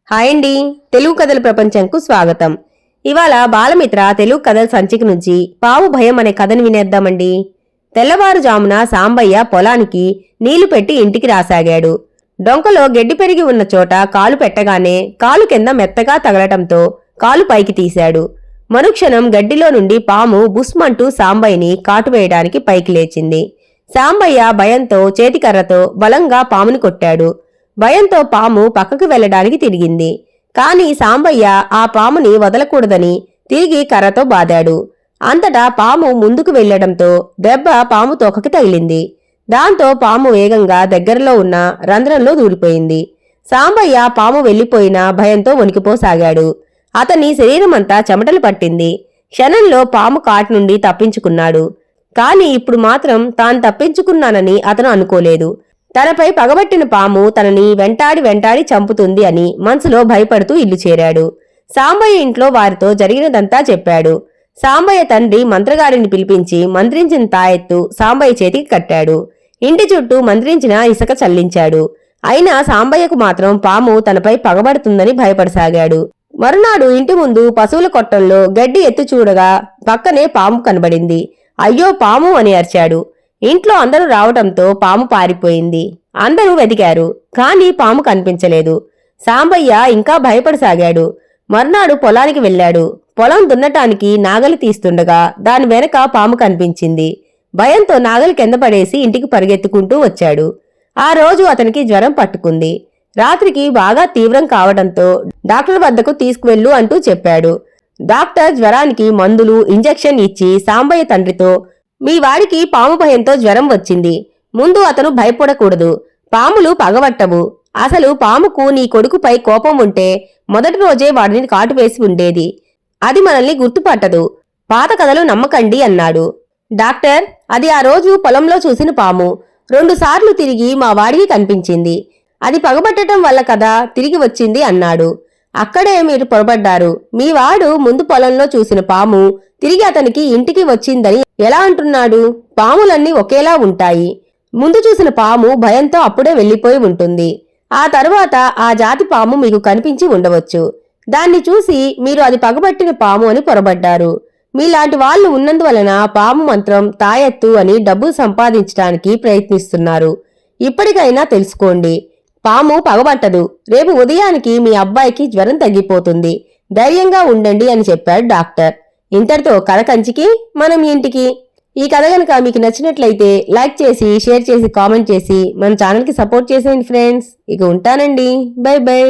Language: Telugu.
హాయ్ అండి, తెలుగు కథల ప్రపంచంకు స్వాగతం. ఇవాళ బాలమిత్ర తెలుగు కథల సంచిక నుంచి పాము భయం అనే కథను వినేద్దామండి. తెల్లవారుజామున సాంబయ్య పొలానికి నీళ్లు పెట్టి ఇంటికి రాసాగాడు. డొంకలో గడ్డి పెరిగి ఉన్న చోట కాలు పెట్టగానే కాలు కింద మెత్తగా తగలటంతో కాలు పైకి తీశాడు. మరుక్షణం గడ్డిలో నుండి పాము బుస్మంటూ సాంబయ్యని కాటువేయడానికి పైకి లేచింది. సాంబయ్య భయంతో చేతికర్రతో బలంగా పాముని కొట్టాడు. భయంతో పాము పక్కకు వెళ్లడానికి తిరిగింది. కాని సాంబయ్య ఆ పాముని వదలకూడదని తిరిగి కర్రతో బాదాడు. అంతటా పాము ముందుకు వెళ్లడంతో దెబ్బ పాము తోకకి తగిలింది. దాంతో పాము వేగంగా దగ్గరలో ఉన్న రంధ్రంలో దూరిపోయింది. సాంబయ్య పాము వెళ్లిపోయినా భయంతో వణికిపోసాగాడు. అతని శరీరమంతా చెమటలు పట్టింది. క్షణంలో పాము కాటు నుండి తప్పించుకున్నాడు. కాని ఇప్పుడు మాత్రం తాను తప్పించుకున్నానని అతను అనుకోలేదు. తనపై పగబట్టిన పాము తనని వెంటాడి చంపుతుంది అని మనసులో భయపడుతూ ఇల్లు చేరాడు. సాంబయ్య ఇంట్లో వారితో జరిగినదంతా చెప్పాడు. సాంబయ్య తండ్రి మంత్రగాడిని పిలిపించి మంత్రించిన తాయెత్తు సాంబయ్య చేతికి కట్టాడు. ఇంటి చుట్టూ మంత్రించిన ఇసుక చల్లించాడు. అయినా సాంబయ్యకు మాత్రం పాము తనపై పగబడుతుందని భయపడసాగాడు. మరునాడు ఇంటి ముందు పశువుల కొట్టంలో గడ్డి ఎత్తి చూడగా పక్కనే పాము కనబడింది. అయ్యో పాము అని అరిచాడు. ఇంట్లో అందరూ రావటంతో పాము పారిపోయింది. అందరూ వెతికారు, కాని పాము కనిపించలేదు. సాంబయ్య ఇంకా భయపడసాగాడు. మర్నాడు పొలానికి వెళ్లాడు. పొలం దున్నటానికి నాగలి తీస్తుండగా దాని వెనక పాము కనిపించింది. భయంతో నాగలి కింద పడేసి ఇంటికి పరిగెత్తుకుంటూ వచ్చాడు. ఆ రోజు అతనికి జ్వరం పట్టుకుంది. రాత్రికి బాగా తీవ్రం కావడంతో డాక్టర్ వద్దకు తీసుకువెళ్ళు అంటూ చెప్పాడు. డాక్టర్ జ్వరానికి మందులు ఇంజెక్షన్ ఇచ్చి సాంబయ్య తండ్రితో, మీ వాడికి పాము భయంతో జ్వరం వచ్చింది. ముందు అతను భయపడకూడదు. పాములు పగబట్టవు. అసలు పాముకు నీ కొడుకుపై కోపం ఉంటే మొదటి రోజే వాడిని కాటువేసి ఉండేది. అది మనల్ని గుర్తుపట్టదు. పాత కథలు నమ్మకండి అన్నాడు. డాక్టర్, అది ఆ రోజు పొలంలో చూసిన పాము 2 సార్లు తిరిగి మా వాడికి కనిపించింది. అది పగబట్టడం వల్ల కదా తిరిగి వచ్చింది అన్నాడు. అక్కడే మీరు పొరపడ్డారు. మీ వాడు ముందు పొలంలో చూసిన పాము తిరిగి అతనికి ఇంటికి వచ్చిందని ఎలా అంటున్నాడు? పాములన్నీ ఒకేలా ఉంటాయి. ముందు చూసిన పాము భయంతో అప్పుడే వెళ్లిపోయి ఉంటుంది. ఆ తరువాత ఆ జాతి పాము మీకు కనిపించి ఉండవచ్చు. దాన్ని చూసి మీరు అది పగబట్టిన పాము అని పొరబడ్డారు. మీలాంటి వాళ్ళు ఉన్నందువలన పాము మంత్రం తాయెత్తు అని డబ్బులు సంపాదించడానికి ప్రయత్నిస్తున్నారు. ఇప్పటికైనా తెలుసుకోండి, పాము పగబట్టదు. రేపు ఉదయానికి మీ అబ్బాయికి జ్వరం తగ్గిపోతుంది. ధైర్యంగా ఉండండి అని చెప్పాడు డాక్టర్. ఇంతటితో కథ కంచికి మనం ఇంటికి. ఈ కథ గనక మీకు నచ్చినట్లయితే లైక్ చేసి, షేర్ చేసి, కామెంట్ చేసి మన ఛానల్కి సపోర్ట్ చేసేయండి ఫ్రెండ్స్. ఇక ఉంటానండి. By by.